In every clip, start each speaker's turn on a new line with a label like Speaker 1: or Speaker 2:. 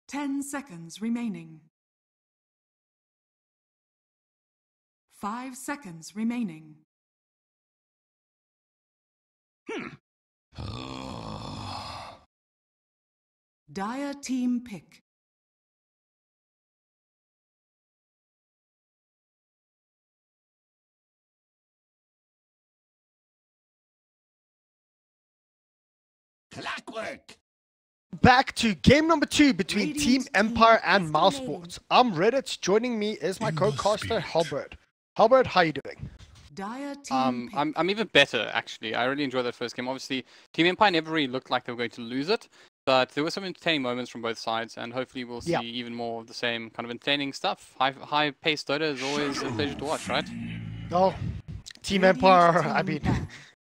Speaker 1: 10 seconds remaining. 5 seconds remaining. Dire team pick.
Speaker 2: Clockwork.
Speaker 3: Back to game number 2 between
Speaker 1: Radiant
Speaker 3: Team
Speaker 1: team
Speaker 3: Empire and
Speaker 1: escalating.
Speaker 3: Mousesports. I'm Reddit. Joining me is my co-caster Halbert. Halbert, how you doing?
Speaker 1: Dire team pick.
Speaker 4: I'm even better actually. I really enjoyed that first game. Obviously, Team Empire never really looked like they were going to lose it, but there were some entertaining moments from both sides, and hopefully we'll see even more of the same kind of entertaining stuff. High-paced Dota is always a pleasure to watch, right?
Speaker 3: Oh, Team
Speaker 1: Radiant
Speaker 3: Empire.
Speaker 1: team
Speaker 3: I mean,
Speaker 1: ban.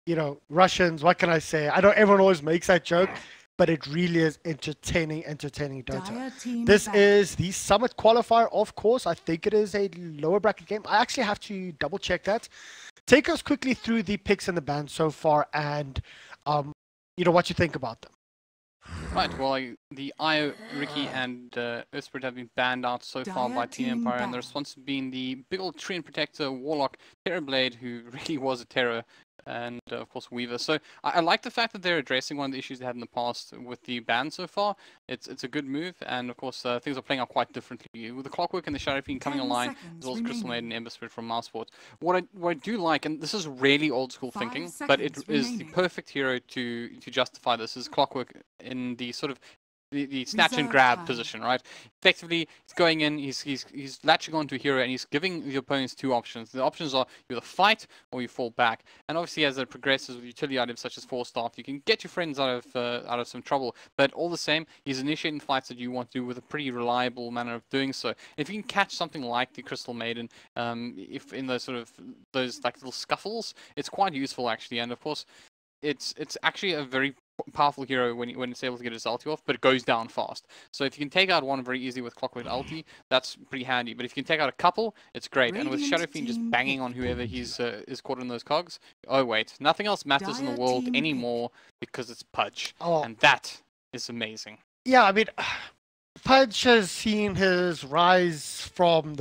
Speaker 3: you know, Russians. What can I say? I know everyone always makes that joke, but it really is entertaining Dota.
Speaker 1: Dire team
Speaker 3: This
Speaker 1: ban.
Speaker 3: is the Summit Qualifier, of course. I think it is a lower bracket game. I actually have to double check that. Take us quickly through the picks and the bans so far, and you know what you think about them.
Speaker 4: Right, well, the Io, Ricky, and Earthspirit have been banned out so far by
Speaker 1: Dire
Speaker 4: Team
Speaker 1: team
Speaker 4: Empire, and
Speaker 1: ban.
Speaker 4: the response has been the big old Treant Protector, Warlock, Terrorblade, who really was a terror, and of course Weaver. So I like the fact that they're addressing one of the issues they had in the past with the ban so far. It's a good move, and of course things are playing out quite differently with the Clockwork and the Shadow Fiend coming
Speaker 1: 10
Speaker 4: online,
Speaker 1: seconds
Speaker 4: as well as Crystal Maiden
Speaker 1: remaining.
Speaker 4: and Ember Spirit from Mousesports. What I do like, and this is really old school
Speaker 1: 5
Speaker 4: thinking, but it
Speaker 1: seconds
Speaker 4: is the
Speaker 1: remaining.
Speaker 4: perfect hero to justify this, is Clockwork in the sort of the snatch and
Speaker 1: Reserve
Speaker 4: grab
Speaker 1: time.
Speaker 4: position, right? Effectively, he's going in, he's latching onto a hero, and he's giving the opponents two options. The options are you either fight or you fall back. And obviously, as it progresses with utility items such as Force Staff, you can get your friends out of some trouble. But all the same, he's initiating fights that you want to do with a pretty reliable manner of doing so. If you can catch something like the Crystal Maiden, if in those sort of those like little scuffles, it's quite useful actually. And of course, it's actually a very powerful hero when it's able to get his ulti off, but it goes down fast. So if you can take out one very easily with Clockwork ulti, that's pretty handy. But if you can take out a couple, it's great. And with
Speaker 1: Radiant
Speaker 4: Shadow Fiend just
Speaker 1: team
Speaker 4: banging
Speaker 1: pick.
Speaker 4: on whoever he's is caught in those cogs, oh wait, nothing else matters in the
Speaker 1: Dire
Speaker 4: world
Speaker 1: team
Speaker 4: anymore because it's Pudge,
Speaker 3: Oh,
Speaker 4: and that is amazing.
Speaker 3: yeah, I mean, Pudge has seen his rise from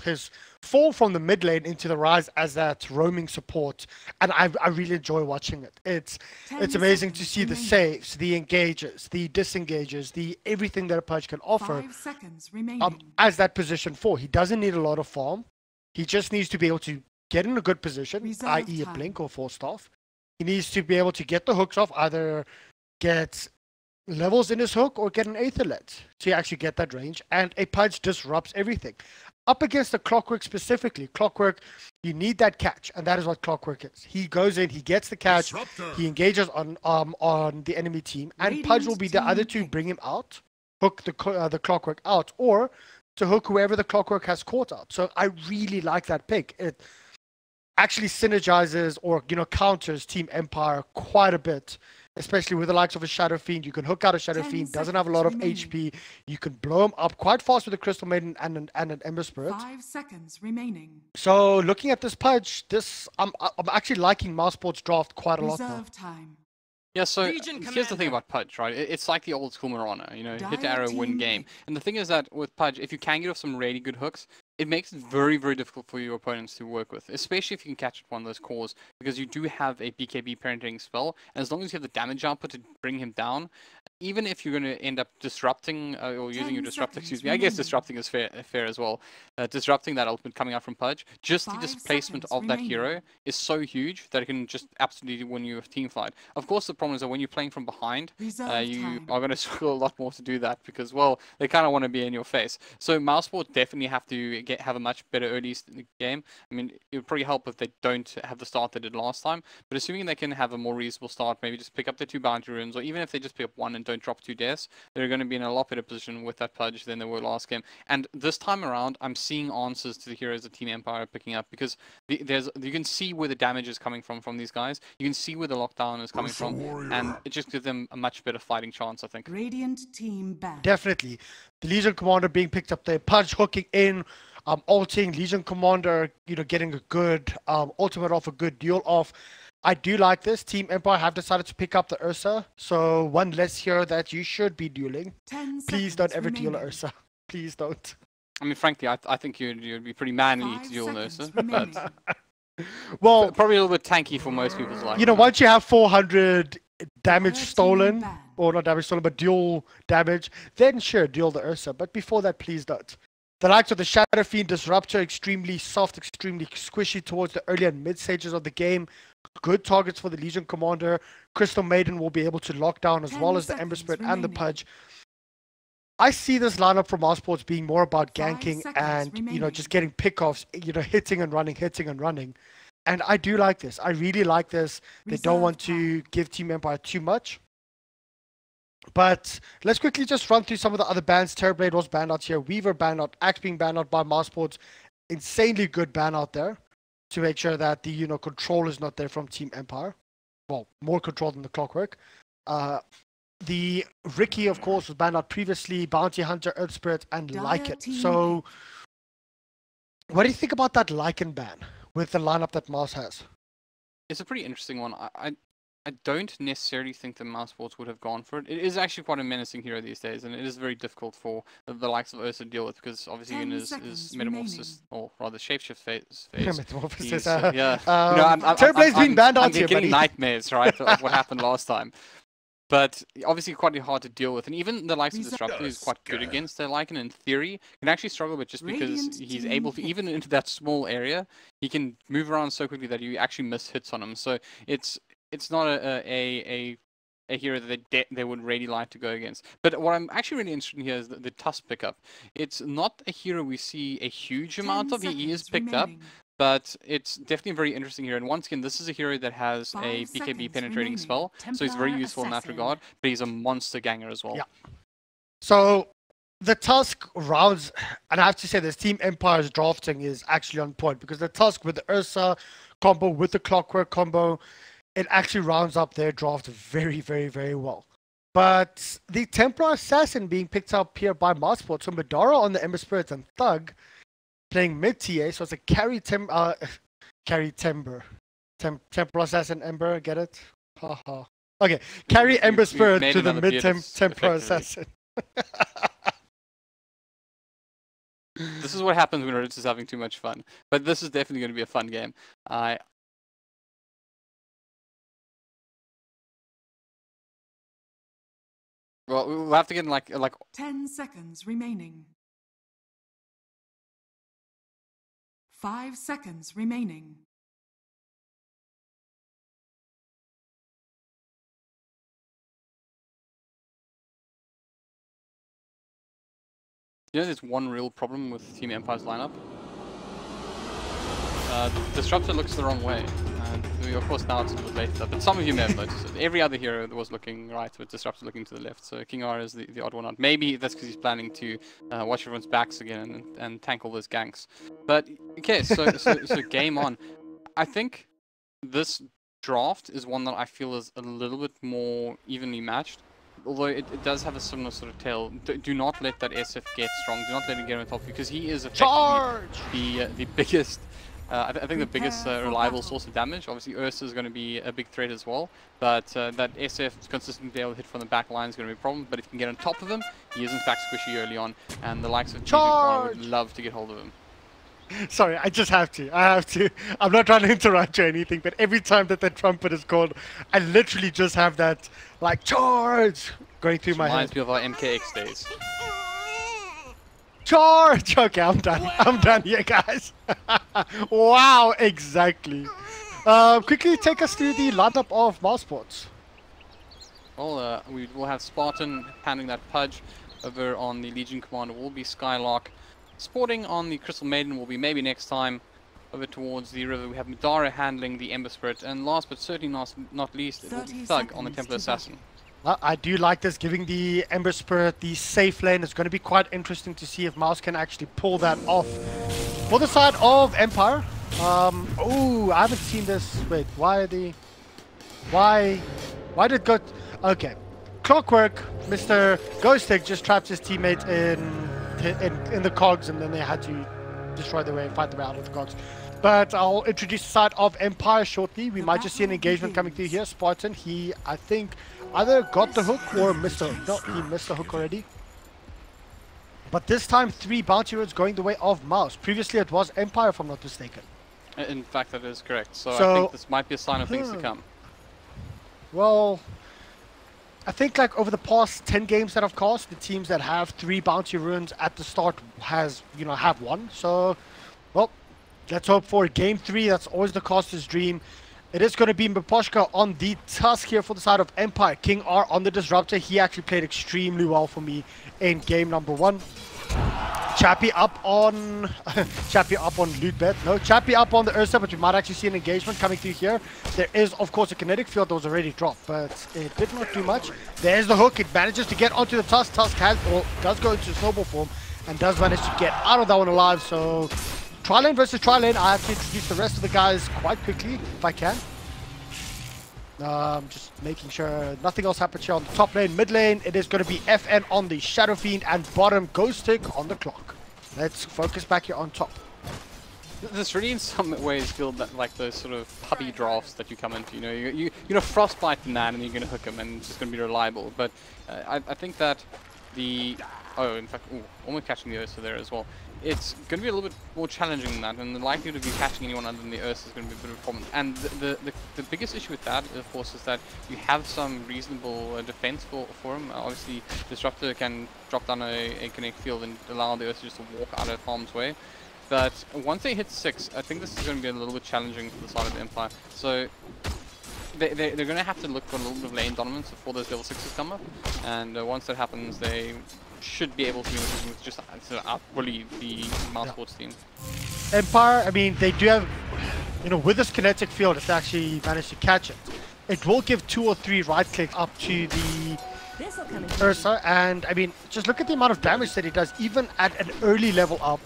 Speaker 3: his fall from the mid lane into the rise as that roaming support, and I really enjoy watching it. It's
Speaker 1: 10
Speaker 3: amazing to
Speaker 1: seconds
Speaker 3: see the
Speaker 1: remaining.
Speaker 3: saves, the engages, the disengages, the everything that a Pudge can offer
Speaker 1: 5 seconds remaining.
Speaker 3: as that position 4. He doesn't need a lot of farm. He just needs to be able to get in a good position,
Speaker 1: Reserve
Speaker 3: i.e. a
Speaker 1: time.
Speaker 3: blink or Force Staff. He needs to be able to get the hooks off, either get levels in his hook or get an Aetherlet to actually get that range, and a Pudge disrupts everything. Up against the Clockwork specifically, Clockwork, you need that catch, and that is what Clockwork is. He goes in, he gets the catch, he engages on the enemy team, and Pudge will be the
Speaker 1: Radiant
Speaker 3: other
Speaker 1: team
Speaker 3: to
Speaker 1: pick.
Speaker 3: bring him out, hook the Clockwork out, or to hook whoever the Clockwork has caught up. So I really like that pick. It actually synergizes or counters Team Empire quite a bit, especially with the likes of a Shadow Fiend. You can hook out a Shadow
Speaker 1: 10
Speaker 3: Fiend, doesn't have a lot of
Speaker 1: seconds
Speaker 3: HP. You can blow him up quite fast with a Crystal Maiden and an Ember Spirit.
Speaker 1: 5 seconds remaining.
Speaker 3: So looking at this Pudge, I'm actually liking Mousesports draft quite a lot now.
Speaker 1: Reserve time.
Speaker 4: Yeah, so
Speaker 2: Legion
Speaker 4: here's the thing
Speaker 2: Commander.
Speaker 4: about Pudge, right? It's like the old school Mirana, hit
Speaker 1: Dire
Speaker 4: arrow, win
Speaker 1: team
Speaker 4: game.
Speaker 1: pick.
Speaker 4: And the thing is that with Pudge, if you can get off some really good hooks, it makes it very, very difficult for your opponents to work with, especially if you can catch one of those cores, because you do have a BKB parenting spell, and as long as you have the damage output to bring him down, even if you're going to end up disrupting, or using
Speaker 1: 10
Speaker 4: your disrupt,
Speaker 1: seconds
Speaker 4: excuse me, I guess
Speaker 1: remaining.
Speaker 4: disrupting is fair as well, disrupting that ultimate coming out from Pudge, just the
Speaker 1: 5
Speaker 4: displacement
Speaker 1: seconds
Speaker 4: of that
Speaker 1: remaining.
Speaker 4: hero is so huge that it can just absolutely win you a team fight. Of course, the problem is that when you're playing from behind,
Speaker 1: Reserve
Speaker 4: you
Speaker 1: time.
Speaker 4: are going to struggle a lot more to do that because, well, they kind of want to be in your face. So Mousesports definitely have to have a much better early game. I mean, it would probably help if they don't have the start they did last time, but assuming they can have a more reasonable start, maybe just pick up their 2 bounty runes, or even if they just pick up 1 and don't drop 2 deaths, they're going to be in a lot better position with that Pudge than they were last game. And this time around, I'm seeing answers to the heroes that Team Empire are picking up, because you can see where the damage is coming from these guys. You can see where the lockdown is coming from, and it just gives them a much better fighting chance, I think.
Speaker 1: Radiant team ban.
Speaker 3: Definitely. The Legion Commander being picked up there, Pudge hooking in, ulting, Legion Commander, getting a good ultimate off, a good deal off. I do like this. Team Empire have decided to pick up the Ursa. So one less hero that you should be dueling.
Speaker 1: 10
Speaker 3: Please don't
Speaker 1: seconds
Speaker 3: ever duel
Speaker 1: remaining.
Speaker 3: Ursa. Please don't.
Speaker 4: I mean, frankly, I think you'd be pretty manly
Speaker 1: 5
Speaker 4: to duel
Speaker 1: seconds
Speaker 4: Ursa,
Speaker 1: remaining.
Speaker 4: but
Speaker 3: Well,
Speaker 4: probably a little bit tanky for most people's life.
Speaker 3: you know, once you have 400 damage
Speaker 1: Dire team
Speaker 3: stolen,
Speaker 1: ban.
Speaker 3: or not damage stolen, but dual damage, then sure, duel the Ursa. But before that, please don't. The likes of the Shadow Fiend Disruptor, extremely soft, extremely squishy towards the early and mid stages of the game. Good targets for the Legion Commander. Crystal Maiden will be able to lock down as
Speaker 1: 10
Speaker 3: well as the Ember
Speaker 1: seconds
Speaker 3: Spirit and the
Speaker 1: remaining.
Speaker 3: Pudge. I see this lineup from Mousesports being more about
Speaker 1: 5
Speaker 3: ganking
Speaker 1: seconds
Speaker 3: and, you know,
Speaker 1: remaining.
Speaker 3: just getting pickoffs, you know, hitting and running. And I do like this. I really like this. They don't
Speaker 1: Reserve
Speaker 3: want to give Team Empire too much. But let's quickly just run through some of the other bans. Terrorblade was banned out here. Weaver banned out. Axe being banned out by Mousesports. Insanely good ban out there to make sure that the, you know, control is not there from Team Empire. Well, more control than the Clockwork. The Ricky, of course, was banned out previously. Bounty Hunter, Earth Spirit, and
Speaker 1: Dire
Speaker 3: Lycan.
Speaker 1: team
Speaker 3: So, what do you think about that Lycan ban with the lineup that Mouse has?
Speaker 4: It's a pretty interesting one. I don't necessarily think the Mousesports would have gone for it. It is actually quite a menacing hero these days, and it is very difficult for the likes of Ursa to deal with, because obviously in
Speaker 1: 10
Speaker 4: his
Speaker 1: seconds
Speaker 4: metamorphosis, or rather shapeshift phase.
Speaker 3: Metamorphosis.
Speaker 4: he's, yeah.
Speaker 3: Terrorblade's been banned out
Speaker 4: I'm
Speaker 3: here,
Speaker 4: getting
Speaker 3: buddy.
Speaker 4: nightmares, right, of what happened last time. But obviously quite hard to deal with, and even the likes of Disruptor is quite good against their Lycan in theory. Can actually struggle, but just because
Speaker 1: Radiant
Speaker 4: he's
Speaker 1: team
Speaker 4: able to,
Speaker 1: hit.
Speaker 4: even into that small area, he can move around so quickly that you actually miss hits on him. So it's not a hero that they would really like to go against. But what I'm actually really interested in here is the Tusk pickup. It's not a hero we see a huge amount of. He is picked up, but it's definitely very interesting here. And once again, this is a hero that has
Speaker 1: 5
Speaker 4: a BKB
Speaker 1: seconds
Speaker 4: penetrating
Speaker 1: remaining.
Speaker 4: spell, so he's very
Speaker 1: Templar
Speaker 4: useful in that
Speaker 1: Assassin.
Speaker 4: regard. But he's a monster ganger as well.
Speaker 3: Yeah. So the Tusk rounds, and I have to say this, Team Empire's drafting is actually on point, because the Tusk with the Ursa combo, with the Clockwork combo, it actually rounds up their draft very, very, very well. But the Templar Assassin being picked up here by Mousesports, so Madara on the Ember Spirit and Thug playing mid TA, so it's a carry Templar Assassin Ember, get it? Haha. Okay, carry Ember
Speaker 4: We've
Speaker 3: Spirit
Speaker 4: made
Speaker 3: to the
Speaker 4: another
Speaker 3: mid
Speaker 4: Beatrice,
Speaker 3: Templar
Speaker 4: effectively.
Speaker 3: Assassin.
Speaker 4: This is what happens when Reddit is having too much fun. But this is definitely going to be a fun game. Well, we'll have to get in like
Speaker 1: 10 seconds remaining. 5 seconds remaining.
Speaker 4: you know, there's one real problem with Team Empire's lineup. Disruptor looks the wrong way. And of course now it's a bit later, but some of you may have noticed it. Every other hero was looking right, with Disruptor looking to the left. So King R is the odd one out. Maybe that's because he's planning to watch everyone's backs again and tank all those ganks. But okay, so game on. I think this draft is one that I feel is a little bit more evenly matched. Although it does have a similar sort of tail. Do not let that SF get strong. Do not let him get on top, because he is effectively the biggest. I think the biggest reliable source of damage. Obviously, Ursa is going to be a big threat as well. But that SF consistently able to hit from the back line is going to be a problem. But if you can get on top of him, he is in fact squishy early on. And the likes of Charge would love to get hold of him.
Speaker 3: Sorry, I just have to. I have to. I'm not trying to interrupt you or anything, but every time that the trumpet is called, I literally just have that, like, charge going through my head.
Speaker 4: Reminds me of our MKX days.
Speaker 3: Charge! Okay, I'm done. I'm done here, guys. Wow, exactly. Quickly take us through the lineup of Mousesports.
Speaker 4: Well, we will have Spartan handling that Pudge. Over on the Legion Commander will be Skylark. Sporting on the Crystal Maiden will be maybe next time. Over towards the river, we have Madara handling the Ember Spirit. And last but certainly not least, it will be Thug on the Templar Assassin.
Speaker 3: I do like this, giving the Ember Spirit the safe lane. It's going to be quite interesting to see if Mouse can actually pull that off. For the side of Empire, oh, I haven't seen this. Wait, why did go? Okay, Clockwork, Mr. Ghostic just trapped his teammate in the cogs, and then they had to destroy their way and fight their way out of the gods. But I'll introduce the side of Empire shortly. We might just see an engagement coming through here. Spartan, he, I think, either got the hook or missed the hook. No, he missed the hook already. But this time, 3 bounty runes going the way of Mouz. Previously, it was Empire, if I'm not mistaken.
Speaker 4: In fact, that is correct. So I think this might be a sign of things to come.
Speaker 3: Well, I think like over the past 10 games that I've cast, the teams that have 3 bounty runes at the start have won. So, well, let's hope for game 3. That's always the caster's dream. It is going to be Mousesports on the Tusk here for the side of Empire. King R on the Disruptor. He actually played extremely well for me in game number 1. Chappie up on Chappie up on loot bet. No, Chappie up on the Ursa, but we might actually see an engagement coming through here. There is, of course, a kinetic field that was already dropped, but it did not do much. There's the hook. It manages to get onto the Tusk. Tusk does go into snowball form and does manage to get out of that one alive. So tri-lane versus tri-lane. I have to introduce the rest of the guys quite quickly if I can. Just making sure nothing else happens here on the top lane. Mid lane, it is going to be FN on the Shadow Fiend and bottom Ghost Tick on the clock. Let's focus back here on top.
Speaker 4: This really in some ways feel like those sort of puppy drafts that you come into. You know, you're gonna frostbite the man and you're gonna hook him and it's just gonna be reliable. But I think that the in fact, almost catching the Ursa there as well. It's going to be a little bit more challenging than that, and the likelihood of you catching anyone other than the Ursa is going to be a bit of a problem. And the biggest issue with that, of course, is that you have some reasonable defense for him. Obviously, Disruptor can drop down a connect field and allow the Ursa just to walk out of harm's way. But once they hit 6, I think this is going to be a little bit challenging for the side of the Empire. So they're going to have to look for a little bit of lane dominance before those level 6s come up. And once that happens, they should be able to just out-bully the Mousesports team.
Speaker 3: Empire, I mean, they do have, with this kinetic field, if they actually manage to catch it, it will give 2 or 3 right clicks up to the Ursa. And I mean, just look at the amount of damage that he does, even at an early level up.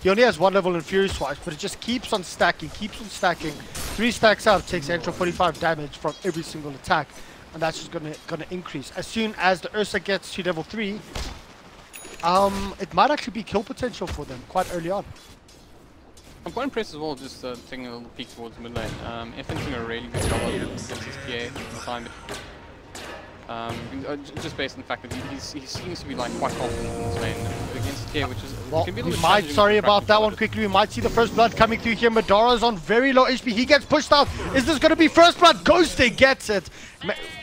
Speaker 3: He only has 1 level in Fury Swipes, but it just keeps on stacking, 3 stacks up, takes an extra 45 damage from every single attack. And that's just gonna increase. As soon as the Ursa gets to level 3, it might actually be kill potential for them quite early on.
Speaker 4: I'm quite impressed as well, just taking a little peek towards mid lane. Effen's doing a really good job against his PA behind it. Just based on the fact that he seems to be like quite confident in this lane against PA, which is can be a little bit
Speaker 3: sorry about that one quickly. We might see the first blood coming through here. Madara's on very low HP. He gets pushed out. Is this going to be first blood? Ghosting gets it.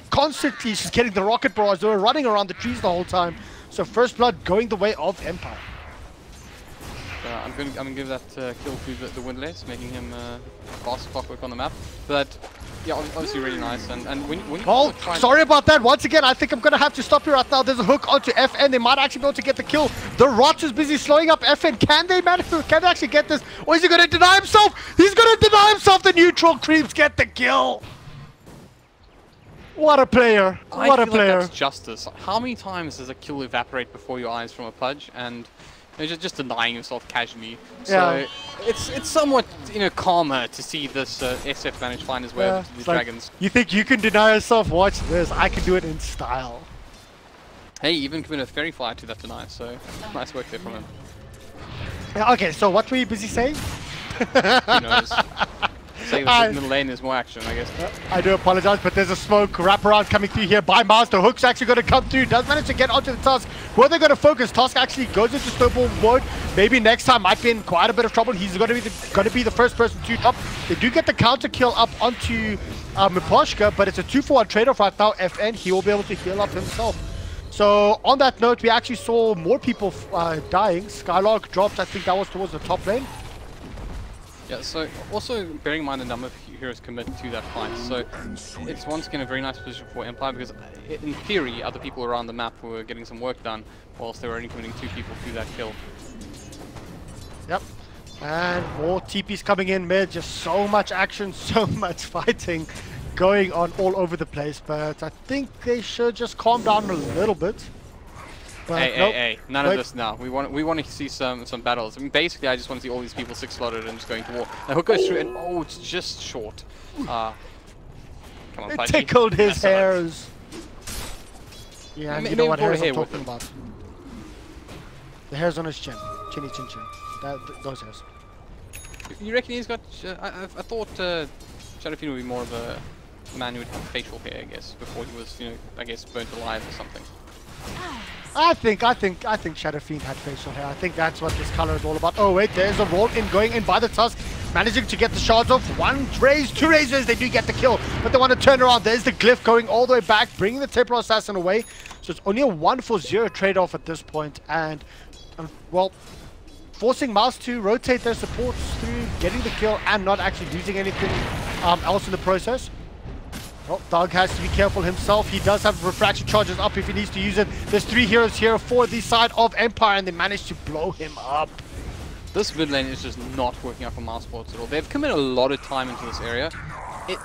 Speaker 3: Constantly she's getting the rocket barrage. They were running around the trees the whole time. So first blood going the way of Empire.
Speaker 4: I'm gonna give that kill to the Windlace, making him fast clockwork on the map. But yeah, obviously really nice. And when you
Speaker 3: sorry about that. Once again, I think I'm gonna have to stop you right now. There's a hook onto FN. They might actually be able to get the kill. The Rot is busy slowing up FN. Can they actually get this? Or is he gonna deny himself? He's gonna deny himself. The neutral creeps get the kill. What a player! What a player!
Speaker 4: Like that's justice. How many times does a kill evaporate before your eyes from a pudge, and just denying himself casually? So it's somewhat calmer to see this SF manage to find his way over to the dragons.
Speaker 3: You think you can deny yourself? Watch this! I can do it in style.
Speaker 4: Hey, even committed a fairy fly to that deny. So nice work there from him.
Speaker 3: Okay, so what were you busy saying?
Speaker 4: Who knows? Say the middle lane is more action, I guess.
Speaker 3: I do apologize, but there's a smoke wraparound coming through here by Mouz. The hook's actually going to come through. Does manage to get onto the Tusk. Who are they going to focus? Tusk actually goes into snowball mode. Maybe next time might be in quite a bit of trouble. He's going to be the first person to top. They do get the counter kill up onto Mousesports, but it's a 2-for-1 trade-off right now. FN, he will be able to heal up himself. So on that note, we actually saw more people dying. Skylark dropped. I think that was towards the top lane.
Speaker 4: Yeah, so also bearing in mind the number of heroes commit to that fight, so it's once again a very nice position for Empire because in theory other people around the map were getting some work done whilst they were only committing 2 people to that kill.
Speaker 3: Yep, and more TPs coming in mid, just so much action, so much fighting going on all over the place, but I think they should just calm down a little bit. But
Speaker 4: hey, none of this now. We want to see some battles. I mean, basically, I just want to see all these people 6-slotted and just going to war. The hook goes through, and it's just short. Come on,
Speaker 3: it tickled his hairs. Yeah, and you know what hairs I'm talking about. The hairs on his chin. Chinny chin chin. Those hairs.
Speaker 4: You reckon he's got? I thought Shadowfiend would be more of a man who would have facial hair, I guess, before he was, I guess, burnt alive or something.
Speaker 3: I think Shadowfiend had facial hair. I think that's what this color is all about. Oh wait, there's a roll in going in by the Tusk, managing to get the shards off. One raise, two raises, they do get the kill, but they want to turn around. There's the glyph going all the way back, bringing the Templar Assassin away. So it's only a 1-for-0 trade-off at this point, and well, forcing Mouse to rotate their supports through, getting the kill and not actually losing anything else in the process. Well, Thug has to be careful himself. He does have refraction charges up if he needs to use it. There's 3 heroes here for the side of Empire, and they managed to blow him up.
Speaker 4: This mid lane is just not working out for Mousesports at all. They've committed a lot of time into this area.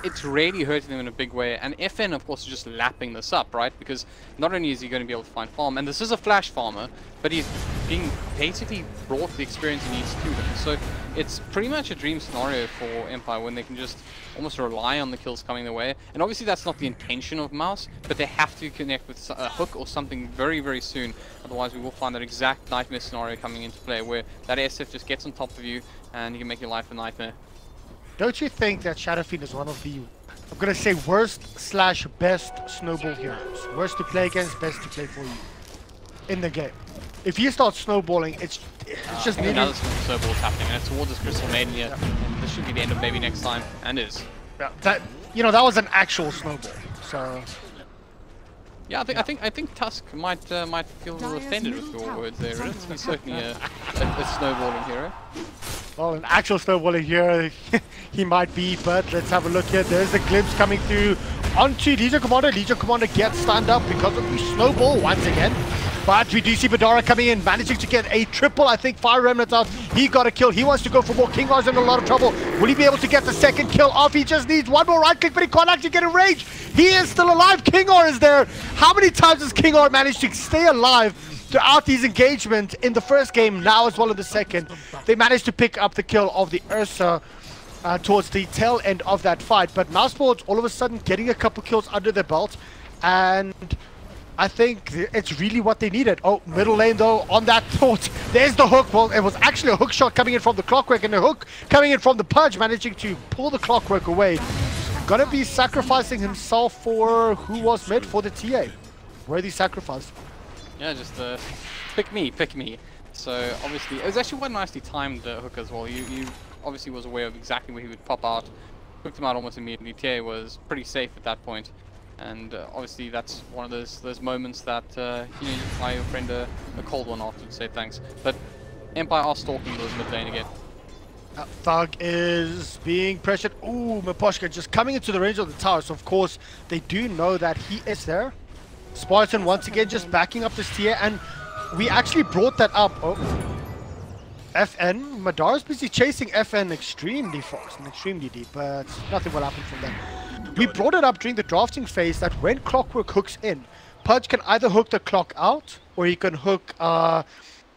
Speaker 4: It's really hurting them in a big way, and FN of course is just lapping this up, right? Because not only is he going to be able to find farm, and this is a flash farmer, but he's being basically brought the experience he needs to them. So it's pretty much a dream scenario for Empire when they can just almost rely on the kills coming their way. And obviously that's not the intention of Mouse, but they have to connect with a hook or something very, very soon. Otherwise we will find that exact nightmare scenario coming into play where that SF just gets on top of you and you can make your life a nightmare.
Speaker 3: Don't you think that Shadowfiend is one of the, I'm going to say, worst/best snowball heroes? Worst to play against, best to play for you in the game. If you start snowballing, it's just needed.
Speaker 4: Another snowball is happening, and it's towards this Crystal Maiden here. And this should be the end of maybe next time, and is.
Speaker 3: Yeah, that was an actual snowball. So
Speaker 4: yeah, I think Tusk might feel a little offended with your words there. He's certainly a snowballing hero.
Speaker 3: Well, an actual snowballing hero he might be, but let's have a look here. There's the glimpse coming through onto Legion Commander. Legion Commander gets stunned up because of the snowball once again. But we do see Badara coming in, managing to get a triple, I think, Fire Remnants out. He got a kill. He wants to go for more. Kingar's in a lot of trouble. Will he be able to get the second kill off? He just needs one more right click, but he can't actually get in range. He is still alive. Kingar is there. How many times has Kingar managed to stay alive throughout these engagements in the first game, now as well in the second? They managed to pick up the kill of the Ursa towards the tail end of that fight. But Mousesports all of a sudden getting a couple kills under their belt, and I think it's really what they needed. Oh, middle lane though, on that thought. There's the hook. Well, it was actually a hook shot coming in from the Clockwork, and a hook coming in from the Pudge, managing to pull the Clockwork away. Gonna be sacrificing himself for who was mid for the TA. Worthy sacrifice.
Speaker 4: Yeah, just pick me. So obviously, it was actually quite nicely timed hook as well. You obviously was aware of exactly where he would pop out. Hooked him out almost immediately. TA was pretty safe at that point. And obviously that's one of those moments that you buy your friend a cold one after to say thanks. But Empire are stalking those mid lane again.
Speaker 3: Thug is being pressured. Ooh, Maposhka just coming into the range of the tower. So of course they do know that he is there. Spartan once again just backing up this tier, and we actually brought that up. Oh, FN. Madara's busy chasing FN extremely fast and extremely deep, but nothing will happen from there. We brought it up during the drafting phase that when Clockwork hooks in, Pudge can either hook the clock out or he can hook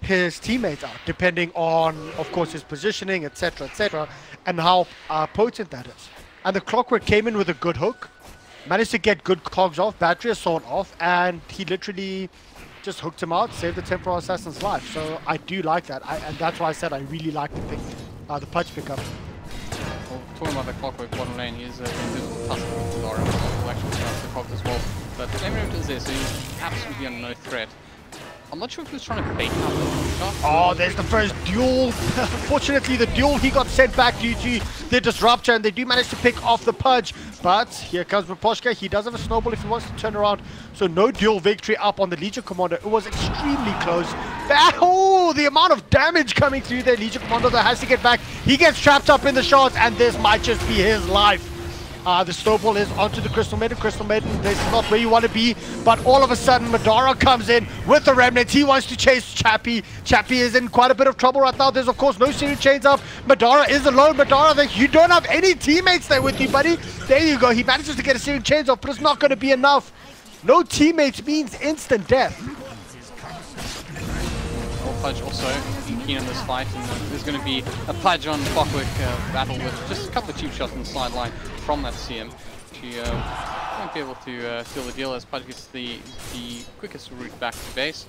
Speaker 3: his teammates out, depending on, of course, his positioning, etc., and how potent that is. And the Clockwork came in with a good hook, managed to get good cogs off, battery assault off, and he literally just hooked him out, saved the Temporal Assassin's life. So I do like that, and that's why I said I really like the Pudge pickup.
Speaker 4: Well, talking about the Clockwork bottom lane, he's Tusk with Laura, who actually starts the cogs as well. But the Flame Rift is there, so he's absolutely under no threat. I'm not sure if he was trying to bait out the shot.
Speaker 3: Oh, there's the first duel. Unfortunately, the duel, he got sent back due to the disruptor, and they do manage to pick off the Pudge. But here comes Maposhka. He does have a snowball if he wants to turn around. So no duel victory up on the Legion Commander. It was extremely close. Oh, the amount of damage coming through there. Legion Commander that has to get back. He gets trapped up in the shards, and this might just be his life. The snowball is onto the Crystal Maiden. Crystal Maiden, this is not where you want to be. But all of a sudden, Madara comes in with the remnants. He wants to chase Chappie. Chappie is in quite a bit of trouble right now. There's, of course, no series chains up. Madara is alone. Madara, you don't have any teammates there with you, buddy. There you go. He manages to get a series chains off, but it's not going to be enough. No teammates means instant death.
Speaker 4: Pudge also keen on this fight, and there's going to be a Pudge on Clockwork battle with just a couple of cheap shots on the sideline from that CM. She won't be able to seal the deal as Pudge gets the quickest route back to base.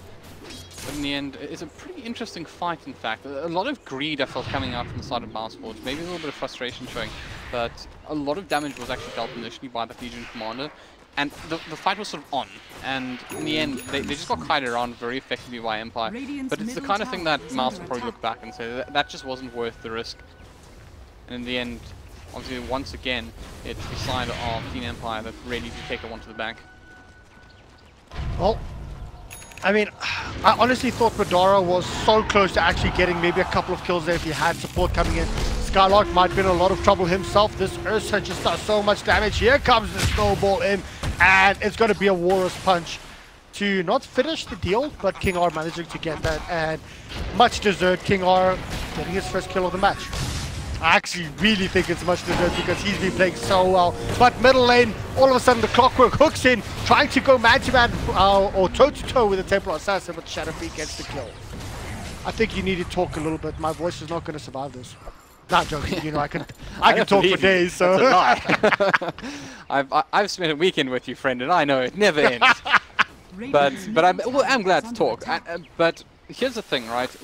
Speaker 4: But in the end, it's a pretty interesting fight, in fact. A lot of greed I felt coming out from the side of Mousesports. Maybe a little bit of frustration showing, but a lot of damage was actually dealt initially by the Legion Commander. And the fight was sort of on, and in the end, they just got kited around very effectively by Empire. But it's the kind of thing that Mouse will probably look back and say that just wasn't worth the risk. And in the end, obviously, once again, it's the side of Team Empire that really did take it one to the bank.
Speaker 3: Well, I mean, I honestly thought Madara was so close to actually getting maybe a couple of kills there if he had support coming in. Skylark might be in a lot of trouble himself. This Ursa just does so much damage. Here comes the snowball in, and it's going to be a Walrus punch to not finish the deal, but King R managing to get that, and much deserved. King R getting his first kill of the match. I actually really think it's much deserved because he's been playing so well. But middle lane, all of a sudden the Clockwork hooks in, trying to go man-to-man or toe-to-toe with the Templar Assassin, but Shadowfeet gets the kill. I think you need to talk a little bit. My voice is not going to survive this. Not joking, you know, I can talk for days, so...
Speaker 4: That's a lie. I've spent a weekend with you, friend, and I know it never ends. but I'm glad to talk. But here's the thing, right?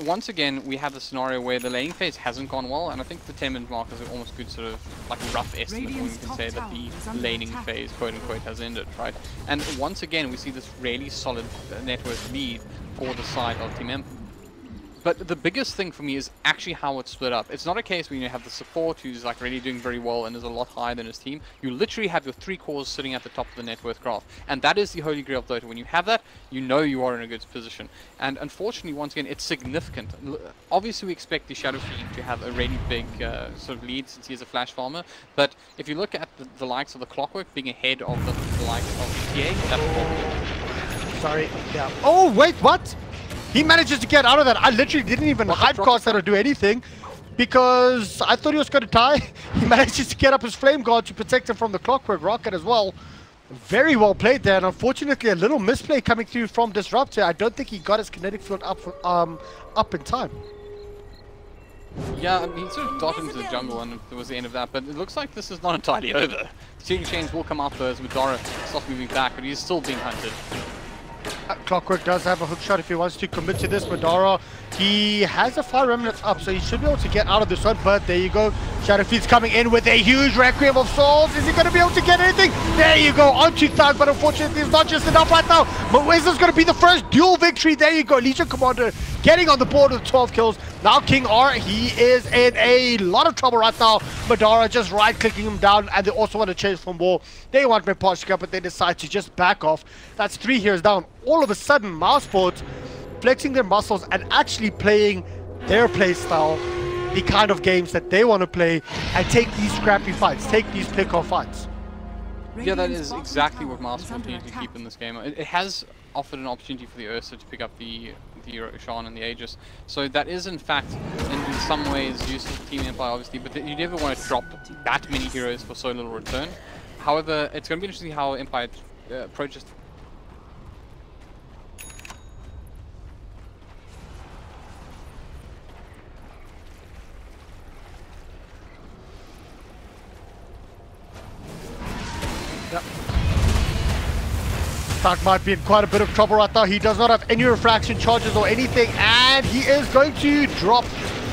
Speaker 4: Once again, we have the scenario where the laning phase hasn't gone well, and I think the 10-minute mark is an almost good sort of like rough estimate when we can say that the laning phase, quote-unquote, has ended, right? And once again, we see this really solid network lead for the side of Team Empire. But the biggest thing for me is actually how it's split up. It's not a case where you have the support who's like really doing very well and is a lot higher than his team. You literally have your 3 cores sitting at the top of the net worth graph. And that is the holy grail of Dota. When you have that, you know you are in a good position. And unfortunately, once again, it's significant. Obviously, we expect the Shadowfeet to have a really big sort of lead since he is a flash farmer. But if you look at the likes of the Clockwork being ahead of the likes of the TA, that's probably...
Speaker 3: Sorry, yeah. Oh, wait, what? He manages to get out of that. I literally didn't even hypecast that or do anything because I thought he was going to die. He manages to get up his Flame Guard to protect him from the Clockwork Rocket as well. Very well played there, and unfortunately a little misplay coming through from Disruptor. I don't think he got his kinetic field up in time.
Speaker 4: Yeah, I mean, he sort of darted into the jungle and it was the end of that, but it looks like this is not entirely over. Shooting chains will come out though as Madara starts moving back, but he's still being hunted.
Speaker 3: Clockwork does have a hook shot if he wants to commit to this. Madara, he has a Fire Remnant up, so he should be able to get out of this one, but there you go. Shadowfeet's coming in with a huge Requiem of Souls. Is he going to be able to get anything? There you go, onto Thug, but unfortunately it's not just enough right now. Mouz is going to be the first dual victory. There you go, Legion Commander getting on the board with 12 kills. Now King R, he is in a lot of trouble right now. Madara just right-clicking him down, and they also want to change from war. They want Mepashka, but they decide to just back off. That's 3 heroes down. All of a sudden, Mousesports flexing their muscles and actually playing their play style, the kind of games that they want to play, and take these scrappy fights, take these pick-off fights.
Speaker 4: Yeah, that is exactly what Mousesports need to keep in this game. It has offered an opportunity for the Ursa to pick up the Roshan and the Aegis. So that is in fact in some ways useful for Team Empire obviously, but you never want to drop that many heroes for so little return. However, it's going to be interesting how Empire approaches.
Speaker 3: Yep. Stark might be in quite a bit of trouble right now. He does not have any refraction charges or anything, and he is going to drop.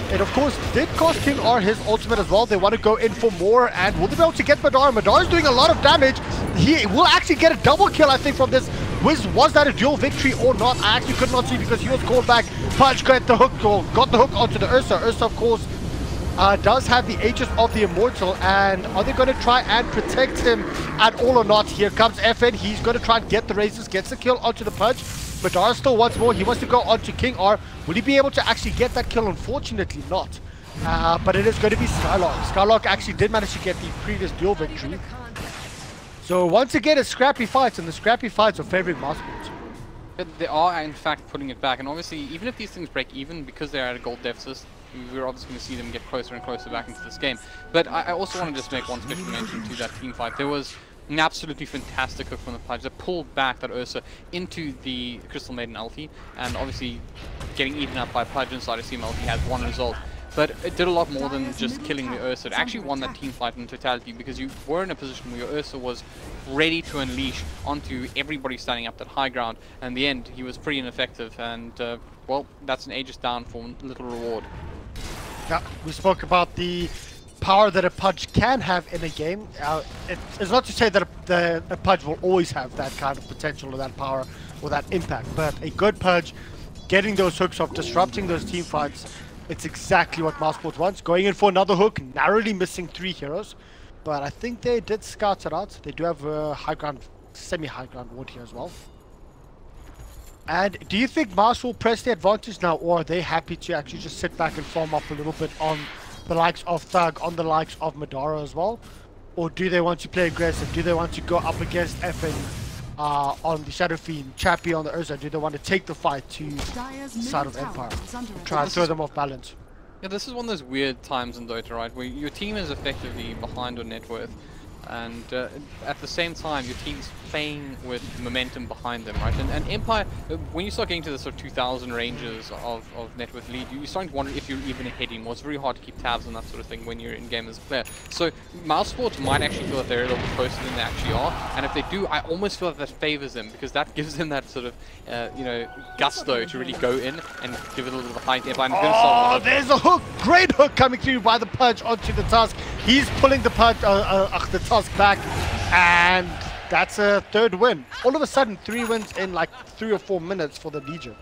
Speaker 3: It of course did cost King R his ultimate as well. They want to go in for more, and will they be able to get Madara? Madara is doing a lot of damage. He will actually get a double kill, I think, from this. Was that a dual victory or not? I actually could not see because he was called back. Punch got the hook onto the Ursa. Ursa, of course, does have the Aegis of the Immortal, and are they going to try and protect him at all or not? Here comes FN. He's going to try and get the razors, gets the kill onto the Punch. Madara still wants more. He wants to go onto King R. Will he be able to actually get that kill? Unfortunately not. But it is going to be Skylark. Skylark actually did manage to get the previous duel victory. So once again, it's scrappy fights, and the scrappy fights are favoring Mousesports.
Speaker 4: They are in fact putting it back, and obviously even if these things break even because they're at a gold deficit, we're obviously going to see them get closer and closer back into this game. But I also want to just make one special mention to that team fight. There was an absolutely fantastic hook from the Pudge that pulled back that Ursa into the Crystal Maiden ulti, and obviously getting eaten up by Pudge inside of Team ulti has one result. but it did a lot more than just killing the Ursa. It actually won that team fight in totality because you were in a position where your Ursa was ready to unleash onto everybody standing up that high ground, and in the end he was pretty ineffective, and well, that's an Aegis down for little reward.
Speaker 3: Yeah, we spoke about the power that a Pudge can have in a game. It's not to say that a Pudge will always have that kind of potential or that power or that impact, but a good Pudge getting those hooks off, disrupting those team fights, it's exactly what Mousesports wants. Going in for another hook, narrowly missing 3 heroes, but I think they did scout it out. They do have a high ground, semi-high ground ward here as well. And do you think Mouse will press the advantage now, or are they happy to actually just sit back and farm up a little bit on the likes of Thug, on the likes of Madara as well? Or do they want to play aggressive? Do they want to go up against Effin on the Shadow Fiend, Chappie on the Urza? Do they want to take the fight to the side of Empire? Try and throw them off balance.
Speaker 4: Yeah, this is one of those weird times in Dota, right, where your team is effectively behind on net worth, and at the same time your team's playing with momentum behind them, right? And Empire, when you start getting to the sort of 2000 ranges of net worth lead, you're starting to wonder if you're even ahead anymore. It's very hard to keep tabs on that sort of thing when you're in game as a player. So Mousesports might actually feel that they're a little bit closer than they actually are, and if they do, I almost feel that favors them, because that gives them that sort of you know, gusto to really go in and give it a little bit of a high Empire.
Speaker 3: Oh, there's a hook! Great hook coming through by the Pudge onto the Tusk. He's pulling the Pudge, the Tusk back, and that's a 3rd win. All of a sudden, 3 wins in like 3 or 4 minutes for the Legion.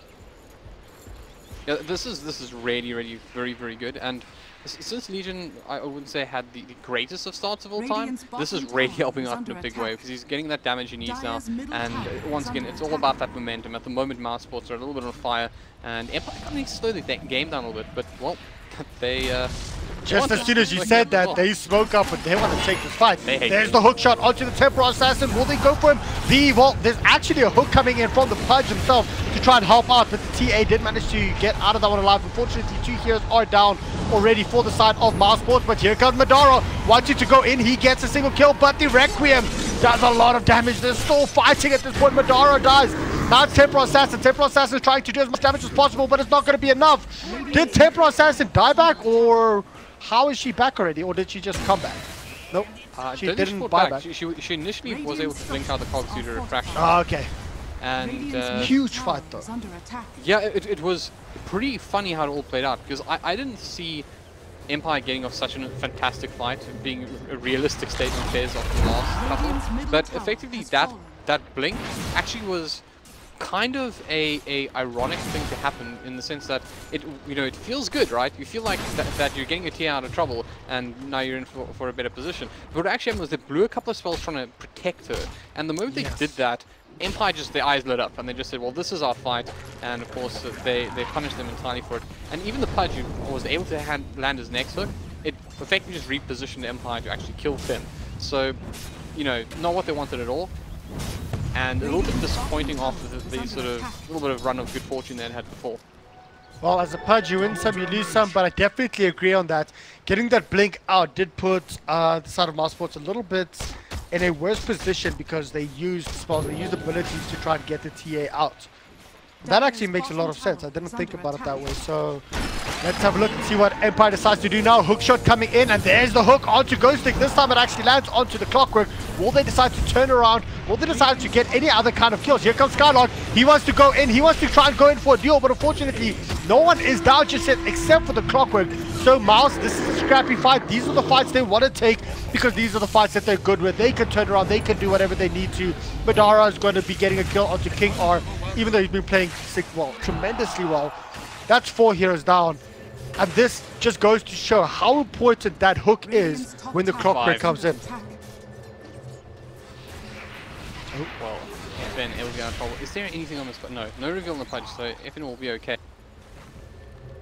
Speaker 4: Yeah, this is really very, very good. And since Legion, I wouldn't say had the greatest of starts of all time, this is really helping out in a big way, because he's getting that damage he needs now. And once again, it's all about that momentum. At the moment, Mousesports are a little bit on fire, and Empire kind of needs to slow the game down a little bit. But well, they
Speaker 3: just as soon as you said that, they spoke up and they want to take this fight. There's the hook shot onto the Temporal Assassin. Will they go for him? Well, there's actually a hook coming in from the Pudge himself to try and help out, but the TA did manage to get out of that one alive. Unfortunately, 2 heroes are down already for the side of Mousesports, but here comes Madara, wanting to go in. He gets a single kill, but the Requiem does a lot of damage. They're still fighting at this point. Madara dies. Now it's Temporal Assassin. Temporal Assassin is trying to do as much damage as possible, but it's not going to be enough. Did Temporal Assassin die back, or how is she back already, or did she just come back? Nope, she didn't buy back.
Speaker 4: She initially was able to blink out the cogs due to refraction.
Speaker 3: Oh, okay.
Speaker 4: And
Speaker 3: huge fight though.
Speaker 4: Yeah, it was pretty funny how it all played out, because I didn't see Empire getting off such a fantastic fight, being a realistic state of affairs of the last couple. But effectively, that blink actually was kind of a ironic thing to happen, in the sense that it feels good, right? You feel like that you're getting your team out of trouble, and now you're in for a better position. But what actually happened was they blew a couple of spells trying to protect her, and the moment they did that, Empire just, their eyes lit up, and they just said, well, this is our fight, and of course they punished them entirely for it. And even the Pudge, who was able to land his next hook, it effectively just repositioned Empire to actually kill Finn. So, not what they wanted at all, and a little bit disappointing after the sort of little bit of run of good fortune they had before.
Speaker 3: Well, as a Pudge, you win some, you lose some, but I definitely agree on that. Getting that blink out did put the side of Mousesports a little bit in a worse position, because they used spells, they used abilities to try and get the TA out. That actually makes a lot of sense. I didn't think about it that way. So let's have a look and see what Empire decides to do now. Hook shot coming in, and there's the hook onto Ghosting. This time it actually lands onto the Clockwork. Will they decide to turn around? Will they decide to get any other kind of kills? Here comes Skylark. He wants to go in. He wants to try and go in for a duel, but unfortunately, no one is down just yet except for the Clockwork. So Mouse, this is a scrappy fight. These are the fights they want to take, because these are the fights that they're good with. They can turn around. They can do whatever they need to. Madara is going to be getting a kill onto King R, even though he's been playing tremendously well. That's 4 heroes down. And this just goes to show how important that hook is when the Clockwork comes in.
Speaker 4: Oh, well, Finn, it will be out of trouble. Is there anything on this? No, no reveal on the Pudge, so Finn will be okay.